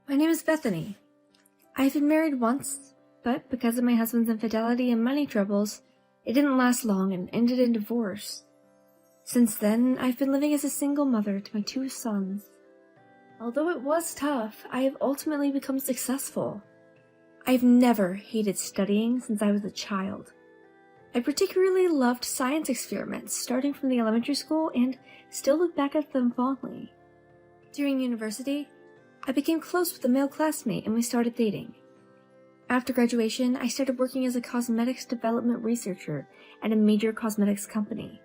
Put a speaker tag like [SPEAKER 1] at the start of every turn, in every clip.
[SPEAKER 1] My name is Bethany. I've been married once, but because of my husband's infidelity and money troubles, it didn't last long and ended in divorce. Since then, I've been living as a single mother to my 2 sons. Although it was tough, I have ultimately become successful. I've never hated studying since I was a child. I particularly loved science experiments starting from the elementary school and still look back at them fondly. During university, I became close with a male classmate and we started dating. After graduation, I started working as a cosmetics development researcher at a major cosmetics company.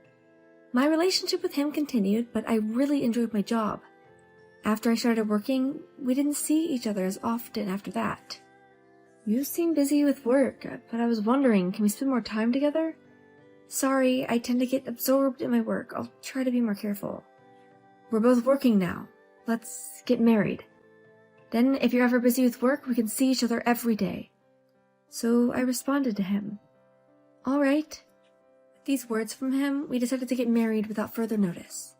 [SPEAKER 1] My relationship with him continued, but I really enjoyed my job. After I started working, we didn't see each other as often after that. You seem busy with work, but I was wondering, can we spend more time together? Sorry, I tend to get absorbed in my work. I'll try to be more careful. We're both working now. Let's get married. Then, if you're ever busy with work, we can see each other every day. So I responded to him. All right. With these words from him, we decided to get married without further notice.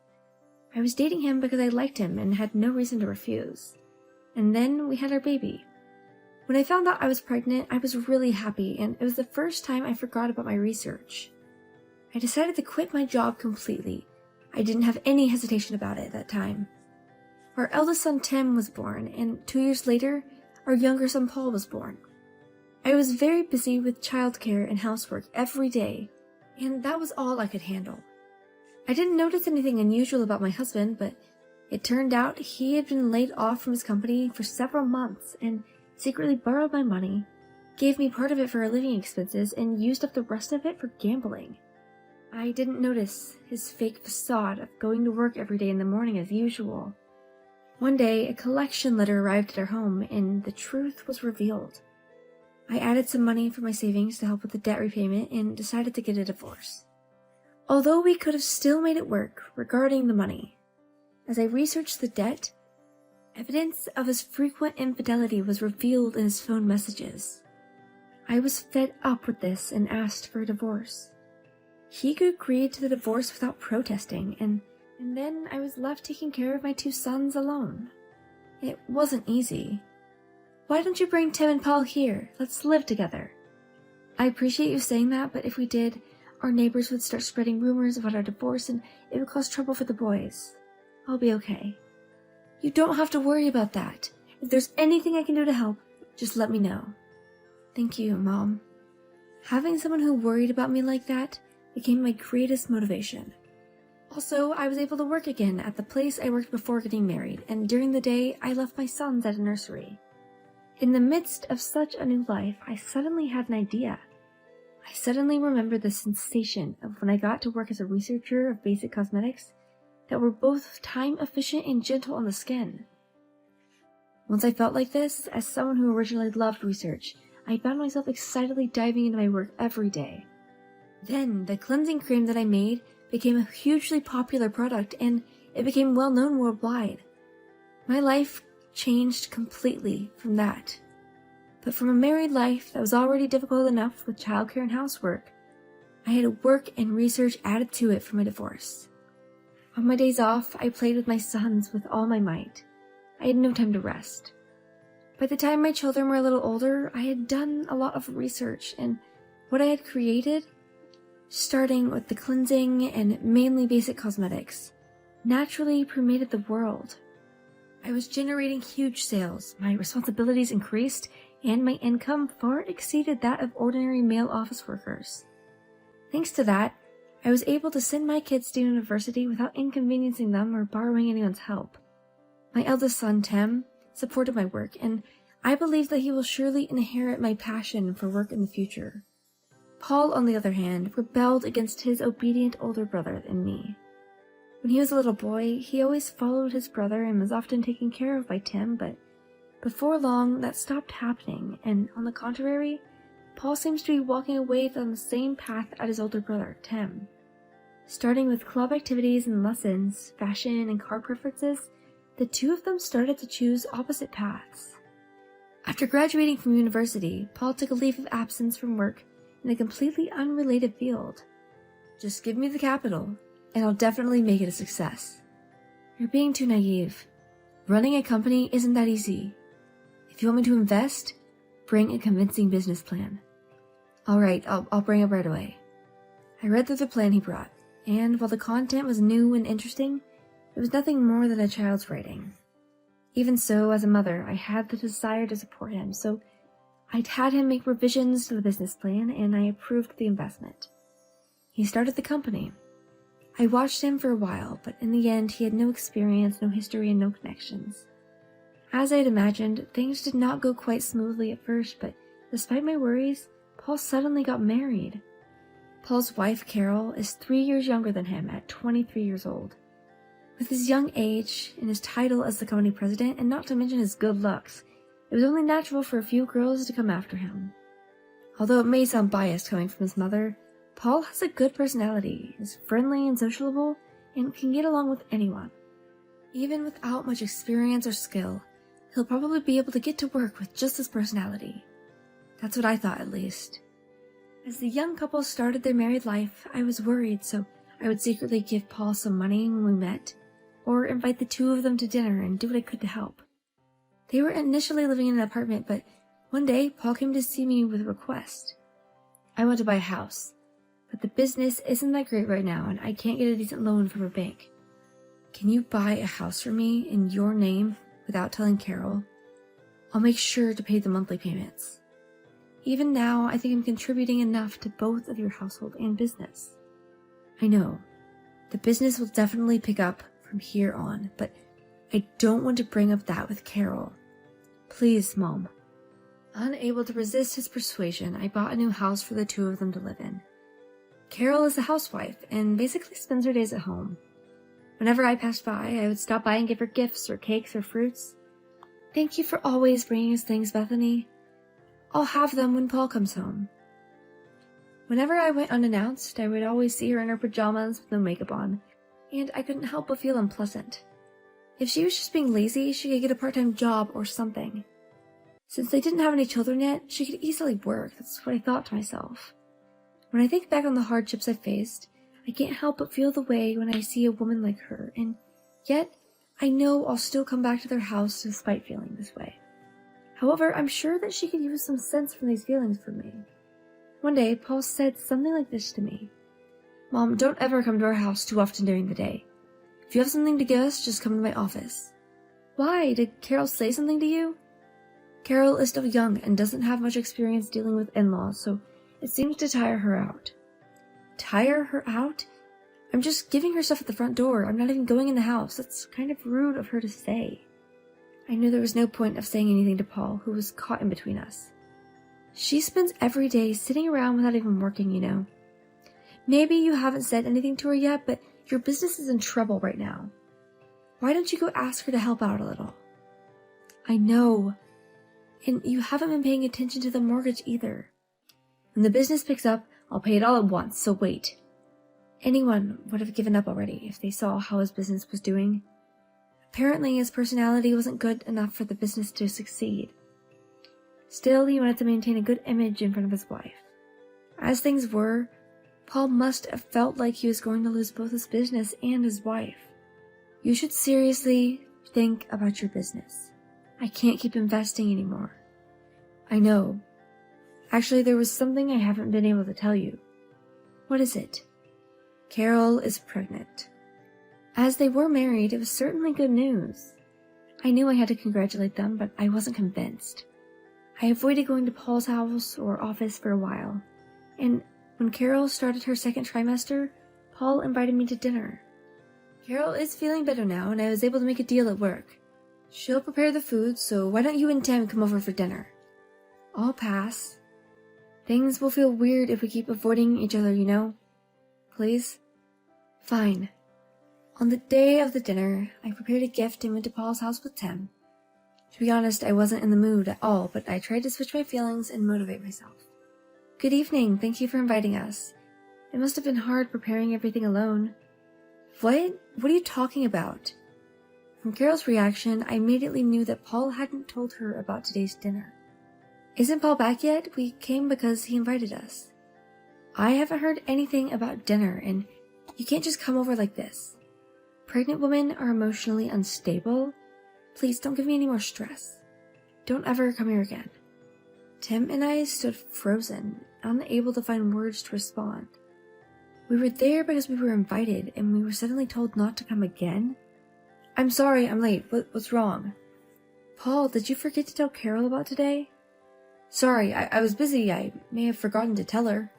[SPEAKER 1] I was dating him because I liked him and had no reason to refuse. And then we had our baby. When I found out I was pregnant, I was really happy, and it was the first time I forgot about my research. I decided to quit my job completely. I didn't have any hesitation about it at that time. Our eldest son Tim was born, and 2 years later, our younger son Paul was born. I was very busy with childcare and housework every day, and that was all I could handle. I didn't notice anything unusual about my husband, but it turned out he had been laid off from his company for several months and secretly borrowed my money, gave me part of it for our living expenses, and used up the rest of it for gambling. I didn't notice his fake facade of going to work every day in the morning as usual. One day, a collection letter arrived at our home, and the truth was revealed. I added some money for my savings to help with the debt repayment and decided to get a divorce. Although we could have still made it work regarding the money, as I researched the debt, evidence of his frequent infidelity was revealed in his phone messages. I was fed up with this and asked for a divorce. He could agree to the divorce without protesting, and then I was left taking care of my 2 sons alone. It wasn't easy. Why don't you bring Tim and Paul here? Let's live together. I appreciate you saying that, but if we did, our neighbors would start spreading rumors about our divorce and it would cause trouble for the boys. I'll be okay. You don't have to worry about that. If there's anything I can do to help, just let me know. Thank you, Mom. Having someone who worried about me like that became my greatest motivation. Also, I was able to work again at the place I worked before getting married, and during the day, I left my sons at a nursery. In the midst of such a new life, I suddenly had an idea. I suddenly remembered the sensation of when I got to work as a researcher of basic cosmetics that were both time-efficient and gentle on the skin. Once I felt like this, as someone who originally loved research, I found myself excitedly diving into my work every day. Then, the cleansing cream that I made became a hugely popular product, and it became well known worldwide. My life changed completely from that. But from a married life that was already difficult enough with childcare and housework, I had work and research added to it from my divorce. On my days off, I played with my sons with all my might. I had no time to rest. By the time my children were a little older, I had done a lot of research, and what I had created, starting with the cleansing and mainly basic cosmetics, naturally permeated the world. I was generating huge sales, my responsibilities increased, and my income far exceeded that of ordinary male office workers. Thanks to that, I was able to send my kids to university without inconveniencing them or borrowing anyone's help. My eldest son, Tim, supported my work, and I believe that he will surely inherit my passion for work in the future. Paul, on the other hand, rebelled against his obedient older brother and me. When he was a little boy, he always followed his brother and was often taken care of by Tim, but before long, that stopped happening, and on the contrary, Paul seems to be walking away on the same path as his older brother, Tim. Starting with club activities and lessons, fashion and car preferences, the two of them started to choose opposite paths. After graduating from university, Paul took a leave of absence from work in a completely unrelated field. Just give me the capital, and I'll definitely make it a success. You're being too naive. Running a company isn't that easy. If you want me to invest, bring a convincing business plan. All right, I'll bring it right away. I read through the plan he brought, and while the content was new and interesting, it was nothing more than a child's writing. Even so, as a mother, I had the desire to support him, so I'd had him make revisions to the business plan, and I approved the investment. He started the company. I watched him for a while, but in the end, he had no experience, no history, and no connections. As I had imagined, things did not go quite smoothly at first, but despite my worries, Paul suddenly got married. Paul's wife, Carol, is 3 years younger than him at 23 years old. With his young age and his title as the company president, and not to mention his good looks, it was only natural for a few girls to come after him. Although it may sound biased coming from his mother, Paul has a good personality, is friendly and sociable, and can get along with anyone. Even without much experience or skill, he'll probably be able to get to work with just his personality. That's what I thought, at least. As the young couple started their married life, I was worried, so I would secretly give Paul some money when we met, or invite the two of them to dinner and do what I could to help. They were initially living in an apartment, but one day Paul came to see me with a request. I want to buy a house, but the business isn't that great right now and I can't get a decent loan from a bank. Can you buy a house for me in your name without telling Carol? I'll make sure to pay the monthly payments. Even now, I think I'm contributing enough to both of your household and business. I know, the business will definitely pick up from here on, but I don't want to bring up that with Carol. Please, Mom. Unable to resist his persuasion, I bought a new house for the two of them to live in. Carol is a housewife and basically spends her days at home. Whenever I passed by, I would stop by and give her gifts or cakes or fruits. Thank you for always bringing us things, Bethany. I'll have them when Paul comes home. Whenever I went unannounced, I would always see her in her pajamas with no makeup on, and I couldn't help but feel unpleasant. If she was just being lazy, she could get a part-time job or something. Since they didn't have any children yet, she could easily work. That's what I thought to myself. When I think back on the hardships I faced, I can't help but feel the way when I see a woman like her, and yet I know I'll still come back to their house despite feeling this way. However, I'm sure that she could use some sense from these feelings from me. One day, Paul said something like this to me. Mom, don't ever come to our house too often during the day. If you have something to give us, just come to my office. Why? Did Carol say something to you? Carol is still young and doesn't have much experience dealing with in-laws, so it seems to tire her out. Tire her out? I'm just giving her stuff at the front door. I'm not even going in the house. That's kind of rude of her to say. I knew there was no point of saying anything to Paul, who was caught in between us. She spends every day sitting around without even working, you know. Maybe you haven't said anything to her yet, but your business is in trouble right now. Why don't you go ask her to help out a little? I know. And you haven't been paying attention to the mortgage either. When the business picks up, I'll pay it all at once, so wait. Anyone would have given up already if they saw how his business was doing. Apparently, his personality wasn't good enough for the business to succeed. Still, he wanted to maintain a good image in front of his wife. As things were, Paul must have felt like he was going to lose both his business and his wife. You should seriously think about your business. I can't keep investing anymore. I know. Actually, there was something I haven't been able to tell you. What is it? Carol is pregnant. As they were married, it was certainly good news. I knew I had to congratulate them, but I wasn't convinced. I avoided going to Paul's house or office for a while, and when Carol started her second trimester, Paul invited me to dinner. Carol is feeling better now, and I was able to make a deal at work. She'll prepare the food, so why don't you and Tim come over for dinner? I'll pass. Things will feel weird if we keep avoiding each other, you know? Please? Fine. On the day of the dinner, I prepared a gift and went to Paul's house with Tim. To be honest, I wasn't in the mood at all, but I tried to switch my feelings and motivate myself. Good evening, thank you for inviting us. It must have been hard preparing everything alone. What? What are you talking about? From Carol's reaction, I immediately knew that Paul hadn't told her about today's dinner. Isn't Paul back yet? We came because he invited us. I haven't heard anything about dinner, and you can't just come over like this. Pregnant women are emotionally unstable. Please don't give me any more stress. don't ever come here again." Tim and I stood frozen, unable to find words to respond. We were there because we were invited, and we were suddenly told not to come again? "I'm sorry, I'm late. What's wrong?" "Paul, did you forget to tell Carol about today?" "Sorry, I was busy. I may have forgotten to tell her."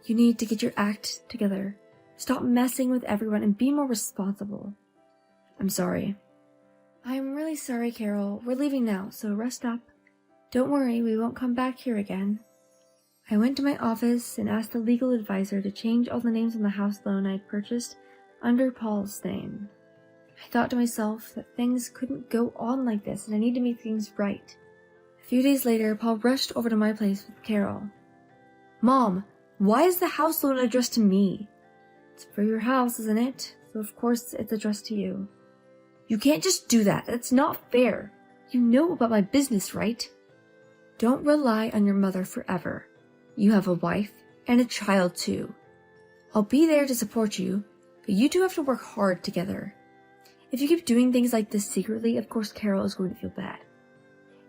[SPEAKER 1] "You need to get your act together. Stop messing with everyone and be more responsible." "I'm sorry." "I'm really sorry, Carol. We're leaving now, so rest up. Don't worry, we won't come back here again." I went to my office and asked the legal advisor to change all the names on the house loan I had purchased under Paul's name. I thought to myself that things couldn't go on like this and I need to make things right. A few days later, Paul rushed over to my place with Carol. "Mom, why is the house loan addressed to me?" "It's for your house, isn't it? So of course it's addressed to you." "You can't just do that. That's not fair. You know about my business, right?" "Don't rely on your mother forever. You have a wife and a child too. I'll be there to support you, but you two have to work hard together. If you keep doing things like this secretly, of course Carol is going to feel bad.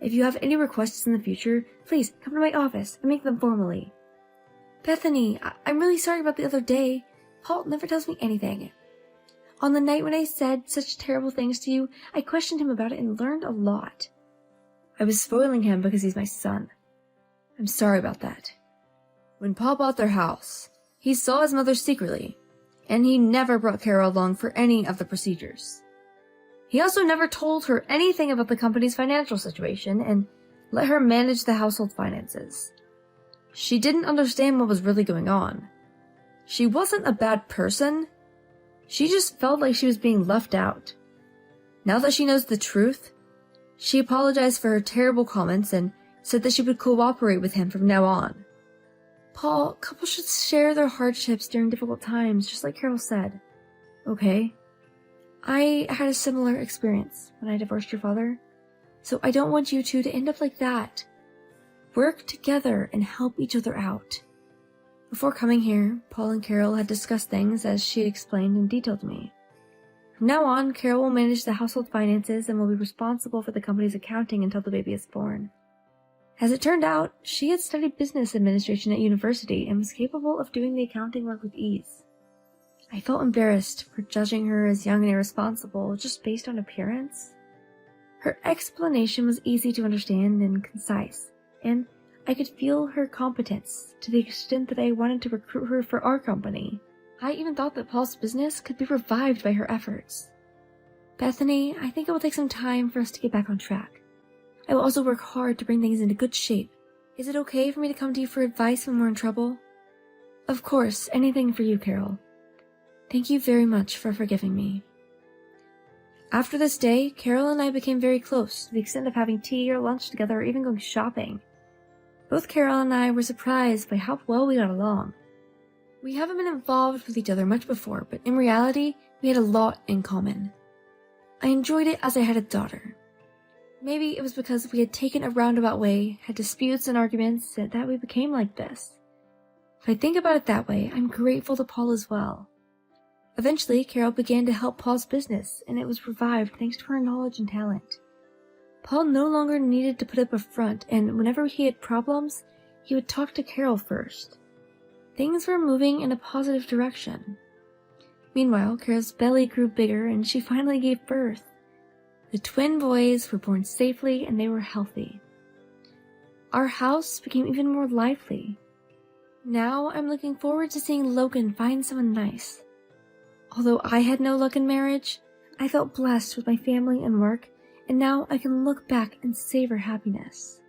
[SPEAKER 1] If you have any requests in the future, please come to my office and make them formally." "Bethany, I'm really sorry about the other day. Paul never tells me anything. On the night when I said such terrible things to you, I questioned him about it and learned a lot. I was spoiling him because he's my son. I'm sorry about that. When Paul bought their house, he saw his mother secretly, and he never brought Carol along for any of the procedures. He also never told her anything about the company's financial situation and let her manage the household finances. She didn't understand what was really going on. She wasn't a bad person. She just felt like she was being left out. Now that she knows the truth, she apologized for her terrible comments and said that she would cooperate with him from now on. Paul, couples should share their hardships during difficult times, just like Carol said. Okay? I had a similar experience when I divorced your father, so I don't want you two to end up like that. Work together and help each other out." Before coming here, Paul and Carol had discussed things as she had explained in detail to me. From now on, Carol will manage the household finances and will be responsible for the company's accounting until the baby is born. As it turned out, she had studied business administration at university and was capable of doing the accounting work with ease. I felt embarrassed for judging her as young and irresponsible just based on appearance. Her explanation was easy to understand and concise, and I could feel her competence to the extent that I wanted to recruit her for our company. I even thought that Paul's business could be revived by her efforts. Bethany, I think it will take some time for us to get back on track. I will also work hard to bring things into good shape. Is it okay for me to come to you for advice when we're in trouble? Of course, anything for you, Carol. Thank you very much for forgiving me. After this day, Carol and I became very close, to the extent of having tea or lunch together or even going shopping. Both Carol and I were surprised by how well we got along. We haven't been involved with each other much before, but in reality, we had a lot in common. I enjoyed it as I had a daughter. Maybe it was because we had taken a roundabout way, had disputes and arguments, that we became like this. If I think about it that way, I'm grateful to Paul as well. Eventually, Carol began to help Paul's business, and it was revived thanks to her knowledge and talent. Paul no longer needed to put up a front, and whenever he had problems, he would talk to Carol first. Things were moving in a positive direction. Meanwhile, Carol's belly grew bigger, and she finally gave birth. The twin boys were born safely, and they were healthy. Our house became even more lively. Now I'm looking forward to seeing Logan find someone nice. Although I had no luck in marriage, I felt blessed with my family and work, and now I can look back and savor happiness.